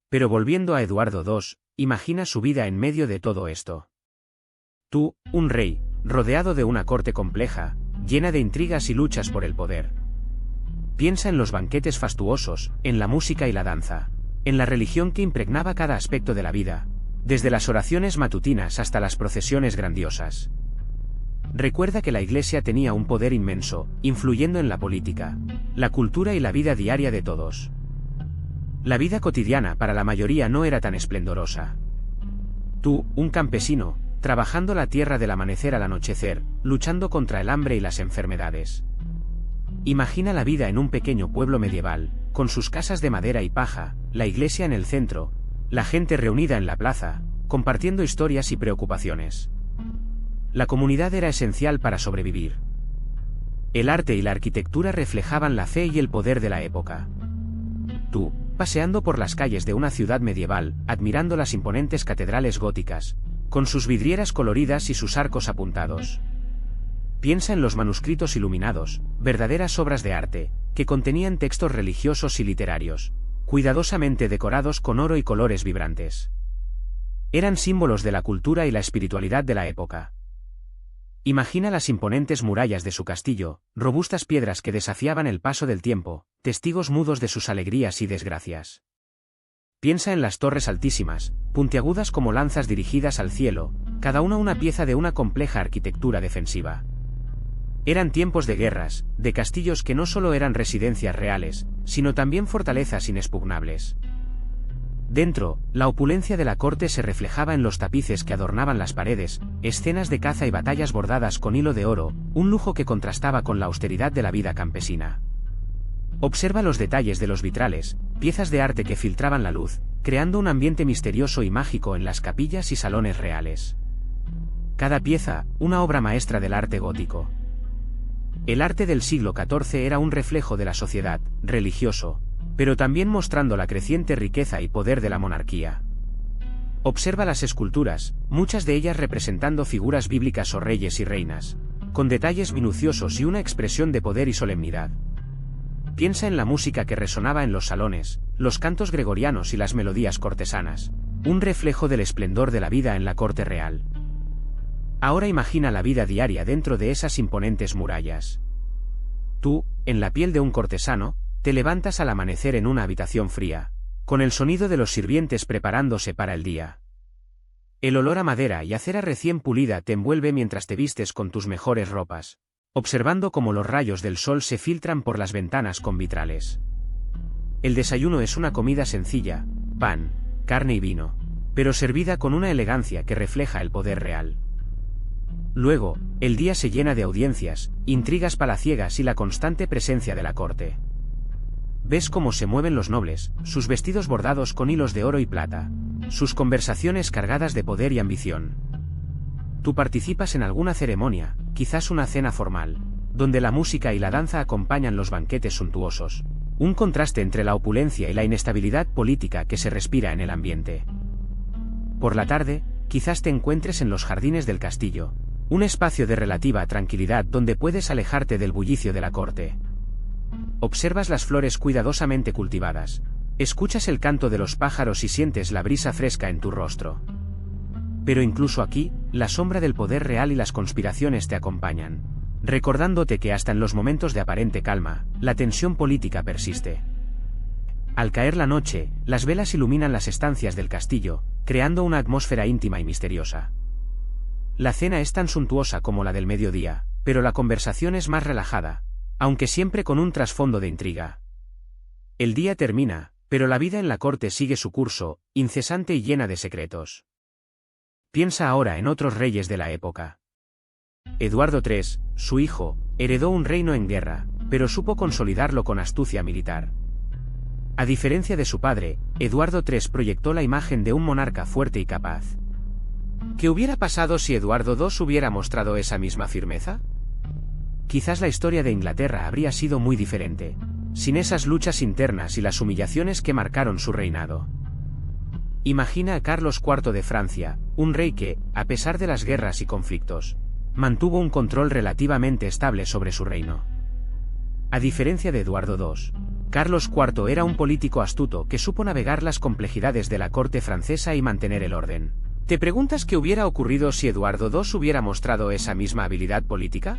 Pero volviendo a Eduardo II, imagina su vida en medio de todo esto. Tú, un rey, rodeado de una corte compleja, llena de intrigas y luchas por el poder. Piensa en los banquetes fastuosos, en la música y la danza, en la religión que impregnaba cada aspecto de la vida, desde las oraciones matutinas hasta las procesiones grandiosas. Recuerda que la Iglesia tenía un poder inmenso, influyendo en la política, la cultura y la vida diaria de todos. La vida cotidiana para la mayoría no era tan esplendorosa. Tú, un campesino, trabajando la tierra del amanecer al anochecer, luchando contra el hambre y las enfermedades. Imagina la vida en un pequeño pueblo medieval, con sus casas de madera y paja, la iglesia en el centro, la gente reunida en la plaza, compartiendo historias y preocupaciones. La comunidad era esencial para sobrevivir. El arte y la arquitectura reflejaban la fe y el poder de la época. Tú, paseando por las calles de una ciudad medieval, admirando las imponentes catedrales góticas, con sus vidrieras coloridas y sus arcos apuntados. Piensa en los manuscritos iluminados, verdaderas obras de arte, que contenían textos religiosos y literarios, cuidadosamente decorados con oro y colores vibrantes. Eran símbolos de la cultura y la espiritualidad de la época. Imagina las imponentes murallas de su castillo, robustas piedras que desafiaban el paso del tiempo, testigos mudos de sus alegrías y desgracias. Piensa en las torres altísimas, puntiagudas como lanzas dirigidas al cielo, cada una pieza de una compleja arquitectura defensiva. Eran tiempos de guerras, de castillos que no solo eran residencias reales, sino también fortalezas inexpugnables. Dentro, la opulencia de la corte se reflejaba en los tapices que adornaban las paredes, escenas de caza y batallas bordadas con hilo de oro, un lujo que contrastaba con la austeridad de la vida campesina. Observa los detalles de los vitrales, piezas de arte que filtraban la luz, creando un ambiente misterioso y mágico en las capillas y salones reales. Cada pieza, una obra maestra del arte gótico. El arte del siglo XIV era un reflejo de la sociedad, religioso, pero también mostrando la creciente riqueza y poder de la monarquía. Observa las esculturas, muchas de ellas representando figuras bíblicas o reyes y reinas, con detalles minuciosos y una expresión de poder y solemnidad. Piensa en la música que resonaba en los salones, los cantos gregorianos y las melodías cortesanas, un reflejo del esplendor de la vida en la corte real. Ahora imagina la vida diaria dentro de esas imponentes murallas. Tú, en la piel de un cortesano, te levantas al amanecer en una habitación fría, con el sonido de los sirvientes preparándose para el día. El olor a madera y acera recién pulida te envuelve mientras te vistes con tus mejores ropas, observando cómo los rayos del sol se filtran por las ventanas con vitrales. El desayuno es una comida sencilla, pan, carne y vino, pero servida con una elegancia que refleja el poder real. Luego, el día se llena de audiencias, intrigas palaciegas y la constante presencia de la corte. Ves cómo se mueven los nobles, sus vestidos bordados con hilos de oro y plata, sus conversaciones cargadas de poder y ambición. Tú participas en alguna ceremonia, quizás una cena formal, donde la música y la danza acompañan los banquetes suntuosos, un contraste entre la opulencia y la inestabilidad política que se respira en el ambiente. Por la tarde, quizás te encuentres en los jardines del castillo, un espacio de relativa tranquilidad donde puedes alejarte del bullicio de la corte. Observas las flores cuidadosamente cultivadas, escuchas el canto de los pájaros y sientes la brisa fresca en tu rostro. Pero incluso aquí, la sombra del poder real y las conspiraciones te acompañan, recordándote que hasta en los momentos de aparente calma, la tensión política persiste. Al caer la noche, las velas iluminan las estancias del castillo, creando una atmósfera íntima y misteriosa. La cena es tan suntuosa como la del mediodía, pero la conversación es más relajada, aunque siempre con un trasfondo de intriga. El día termina, pero la vida en la corte sigue su curso, incesante y llena de secretos. Piensa ahora en otros reyes de la época. Eduardo III, su hijo, heredó un reino en guerra, pero supo consolidarlo con astucia militar. A diferencia de su padre, Eduardo III proyectó la imagen de un monarca fuerte y capaz. ¿Qué hubiera pasado si Eduardo II hubiera mostrado esa misma firmeza? Quizás la historia de Inglaterra habría sido muy diferente, sin esas luchas internas y las humillaciones que marcaron su reinado. Imagina a Carlos IV de Francia, un rey que, a pesar de las guerras y conflictos, mantuvo un control relativamente estable sobre su reino. A diferencia de Eduardo II, Carlos IV era un político astuto que supo navegar las complejidades de la corte francesa y mantener el orden. ¿Te preguntas qué hubiera ocurrido si Eduardo II hubiera mostrado esa misma habilidad política?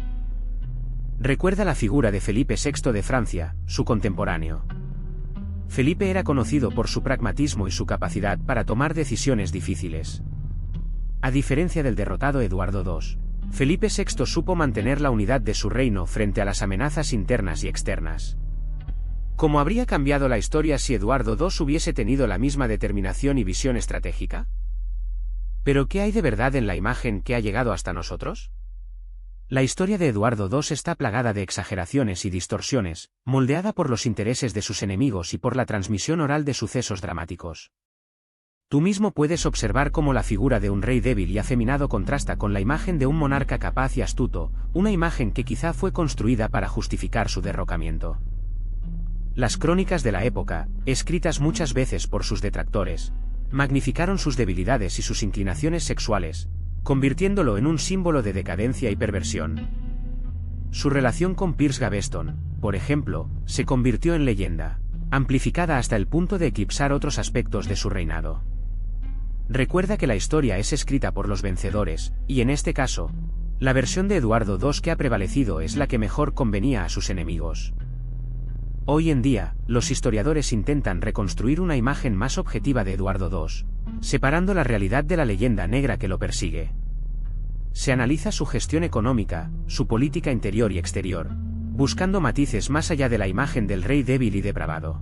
Recuerda la figura de Felipe VI de Francia, su contemporáneo. Felipe era conocido por su pragmatismo y su capacidad para tomar decisiones difíciles. A diferencia del derrotado Eduardo II, Felipe VI supo mantener la unidad de su reino frente a las amenazas internas y externas. ¿Cómo habría cambiado la historia si Eduardo II hubiese tenido la misma determinación y visión estratégica? ¿Pero qué hay de verdad en la imagen que ha llegado hasta nosotros? La historia de Eduardo II está plagada de exageraciones y distorsiones, moldeada por los intereses de sus enemigos y por la transmisión oral de sucesos dramáticos. Tú mismo puedes observar cómo la figura de un rey débil y afeminado contrasta con la imagen de un monarca capaz y astuto, una imagen que quizá fue construida para justificar su derrocamiento. Las crónicas de la época, escritas muchas veces por sus detractores, magnificaron sus debilidades y sus inclinaciones sexuales, convirtiéndolo en un símbolo de decadencia y perversión. Su relación con Piers Gaveston, por ejemplo, se convirtió en leyenda, amplificada hasta el punto de eclipsar otros aspectos de su reinado. Recuerda que la historia es escrita por los vencedores, y en este caso, la versión de Eduardo II que ha prevalecido es la que mejor convenía a sus enemigos. Hoy en día, los historiadores intentan reconstruir una imagen más objetiva de Eduardo II, separando la realidad de la leyenda negra que lo persigue. Se analiza su gestión económica, su política interior y exterior, buscando matices más allá de la imagen del rey débil y depravado.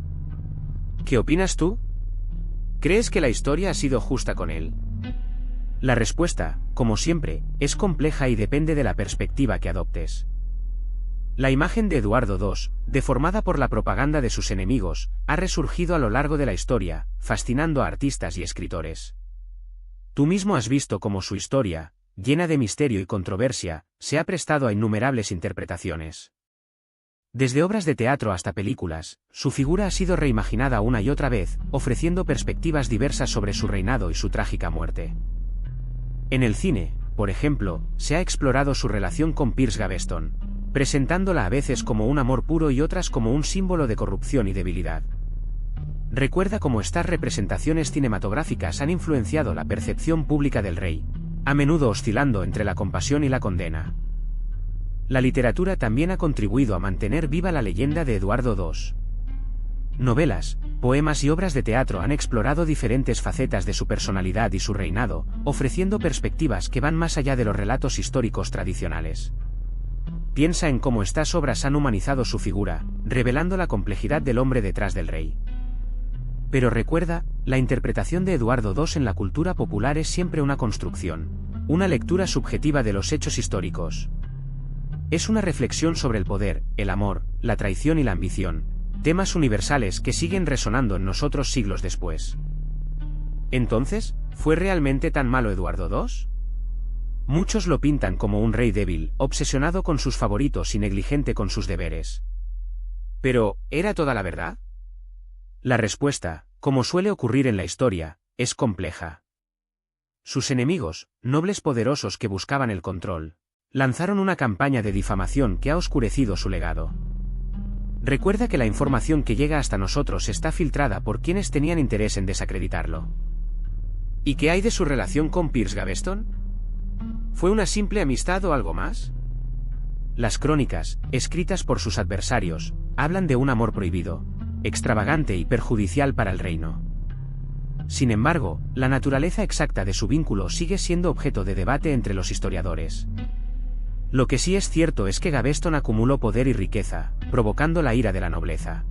¿Qué opinas tú? ¿Crees que la historia ha sido justa con él? La respuesta, como siempre, es compleja y depende de la perspectiva que adoptes. La imagen de Eduardo II, deformada por la propaganda de sus enemigos, ha resurgido a lo largo de la historia, fascinando a artistas y escritores. Tú mismo has visto cómo su historia, llena de misterio y controversia, se ha prestado a innumerables interpretaciones. Desde obras de teatro hasta películas, su figura ha sido reimaginada una y otra vez, ofreciendo perspectivas diversas sobre su reinado y su trágica muerte. En el cine, por ejemplo, se ha explorado su relación con Piers Gaveston, presentándola a veces como un amor puro y otras como un símbolo de corrupción y debilidad. Recuerda cómo estas representaciones cinematográficas han influenciado la percepción pública del rey, a menudo oscilando entre la compasión y la condena. La literatura también ha contribuido a mantener viva la leyenda de Eduardo II. Novelas, poemas y obras de teatro han explorado diferentes facetas de su personalidad y su reinado, ofreciendo perspectivas que van más allá de los relatos históricos tradicionales. Piensa en cómo estas obras han humanizado su figura, revelando la complejidad del hombre detrás del rey. Pero recuerda, la interpretación de Eduardo II en la cultura popular es siempre una construcción, una lectura subjetiva de los hechos históricos. Es una reflexión sobre el poder, el amor, la traición y la ambición, temas universales que siguen resonando en nosotros siglos después. Entonces, ¿fue realmente tan malo Eduardo II? Muchos lo pintan como un rey débil, obsesionado con sus favoritos y negligente con sus deberes. Pero, ¿era toda la verdad? La respuesta, como suele ocurrir en la historia, es compleja. Sus enemigos, nobles poderosos que buscaban el control, lanzaron una campaña de difamación que ha oscurecido su legado. Recuerda que la información que llega hasta nosotros está filtrada por quienes tenían interés en desacreditarlo. ¿Y qué hay de su relación con Piers Gaveston? ¿Fue una simple amistad o algo más? Las crónicas, escritas por sus adversarios, hablan de un amor prohibido, extravagante y perjudicial para el reino. Sin embargo, la naturaleza exacta de su vínculo sigue siendo objeto de debate entre los historiadores. Lo que sí es cierto es que Gaveston acumuló poder y riqueza, provocando la ira de la nobleza.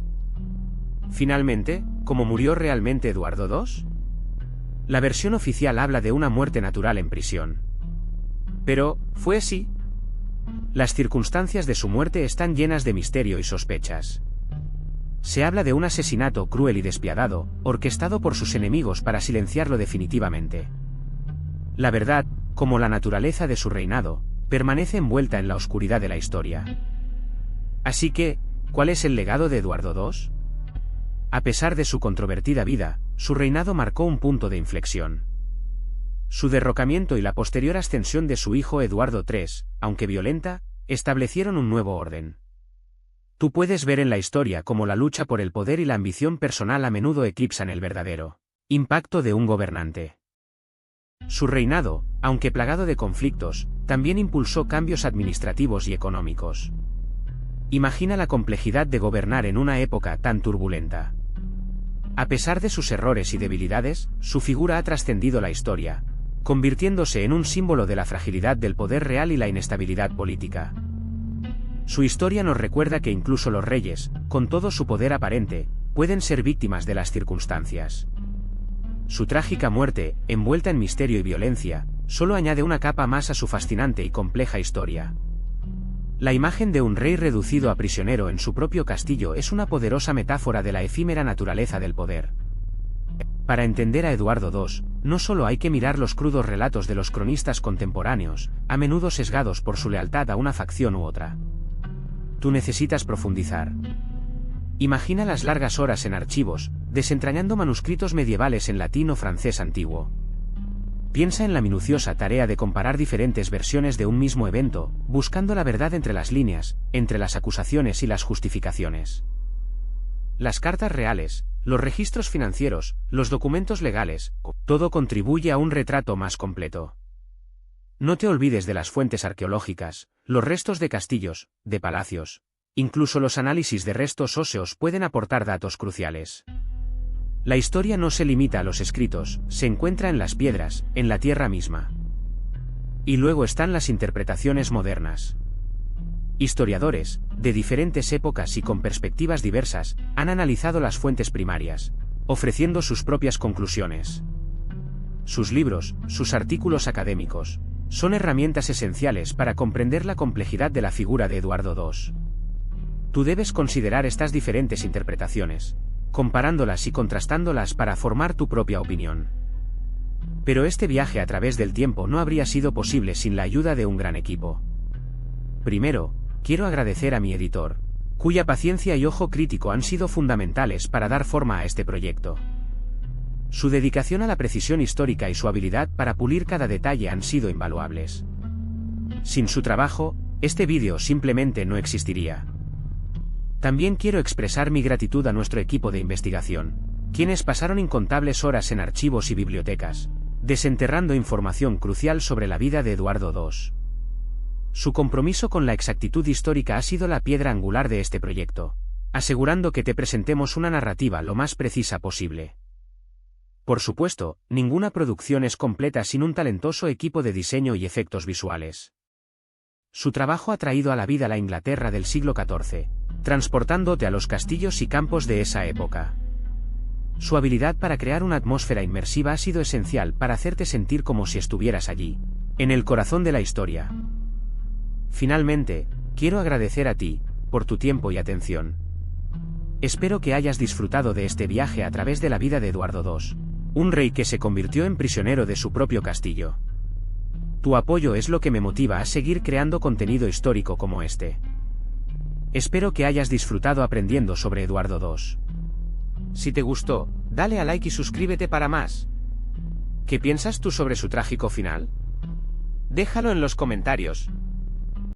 Finalmente, ¿cómo murió realmente Eduardo II? La versión oficial habla de una muerte natural en prisión. Pero, ¿fue así? Las circunstancias de su muerte están llenas de misterio y sospechas. Se habla de un asesinato cruel y despiadado, orquestado por sus enemigos para silenciarlo definitivamente. La verdad, como la naturaleza de su reinado, permanece envuelta en la oscuridad de la historia. Así que, ¿cuál es el legado de Eduardo II? A pesar de su controvertida vida, su reinado marcó un punto de inflexión. Su derrocamiento y la posterior ascensión de su hijo Eduardo III, aunque violenta, establecieron un nuevo orden. Tú puedes ver en la historia cómo la lucha por el poder y la ambición personal a menudo eclipsan el verdadero impacto de un gobernante. Su reinado, aunque plagado de conflictos, también impulsó cambios administrativos y económicos. Imagina la complejidad de gobernar en una época tan turbulenta. A pesar de sus errores y debilidades, su figura ha trascendido la historia, convirtiéndose en un símbolo de la fragilidad del poder real y la inestabilidad política. Su historia nos recuerda que incluso los reyes, con todo su poder aparente, pueden ser víctimas de las circunstancias. Su trágica muerte, envuelta en misterio y violencia, solo añade una capa más a su fascinante y compleja historia. La imagen de un rey reducido a prisionero en su propio castillo es una poderosa metáfora de la efímera naturaleza del poder. Para entender a Eduardo II, no solo hay que mirar los crudos relatos de los cronistas contemporáneos, a menudo sesgados por su lealtad a una facción u otra. Tú necesitas profundizar. Imagina las largas horas en archivos, desentrañando manuscritos medievales en latín o francés antiguo. Piensa en la minuciosa tarea de comparar diferentes versiones de un mismo evento, buscando la verdad entre las líneas, entre las acusaciones y las justificaciones. Las cartas reales, los registros financieros, los documentos legales, todo contribuye a un retrato más completo. No te olvides de las fuentes arqueológicas, los restos de castillos, de palacios, Incluso los análisis de restos óseos pueden aportar datos cruciales. La historia no se limita a los escritos, se encuentra en las piedras, en la tierra misma. Y luego están las interpretaciones modernas. Historiadores, de diferentes épocas y con perspectivas diversas, han analizado las fuentes primarias, ofreciendo sus propias conclusiones. Sus libros, sus artículos académicos, son herramientas esenciales para comprender la complejidad de la figura de Eduardo II. Tú debes considerar estas diferentes interpretaciones, comparándolas y contrastándolas para formar tu propia opinión. Pero este viaje a través del tiempo no habría sido posible sin la ayuda de un gran equipo. Primero, quiero agradecer a mi editor, cuya paciencia y ojo crítico han sido fundamentales para dar forma a este proyecto. Su dedicación a la precisión histórica y su habilidad para pulir cada detalle han sido invaluables. Sin su trabajo, este vídeo simplemente no existiría. También quiero expresar mi gratitud a nuestro equipo de investigación, quienes pasaron incontables horas en archivos y bibliotecas, desenterrando información crucial sobre la vida de Eduardo II. Su compromiso con la exactitud histórica ha sido la piedra angular de este proyecto, asegurando que te presentemos una narrativa lo más precisa posible. Por supuesto, ninguna producción es completa sin un talentoso equipo de diseño y efectos visuales. Su trabajo ha traído a la vida la Inglaterra del siglo XIV, transportándote a los castillos y campos de esa época. Su habilidad para crear una atmósfera inmersiva ha sido esencial para hacerte sentir como si estuvieras allí, en el corazón de la historia. Finalmente, quiero agradecer a ti, por tu tiempo y atención. Espero que hayas disfrutado de este viaje a través de la vida de Eduardo II, un rey que se convirtió en prisionero de su propio castillo. Tu apoyo es lo que me motiva a seguir creando contenido histórico como este. Espero que hayas disfrutado aprendiendo sobre Eduardo II. Si te gustó, dale a like y suscríbete para más. ¿Qué piensas tú sobre su trágico final? Déjalo en los comentarios.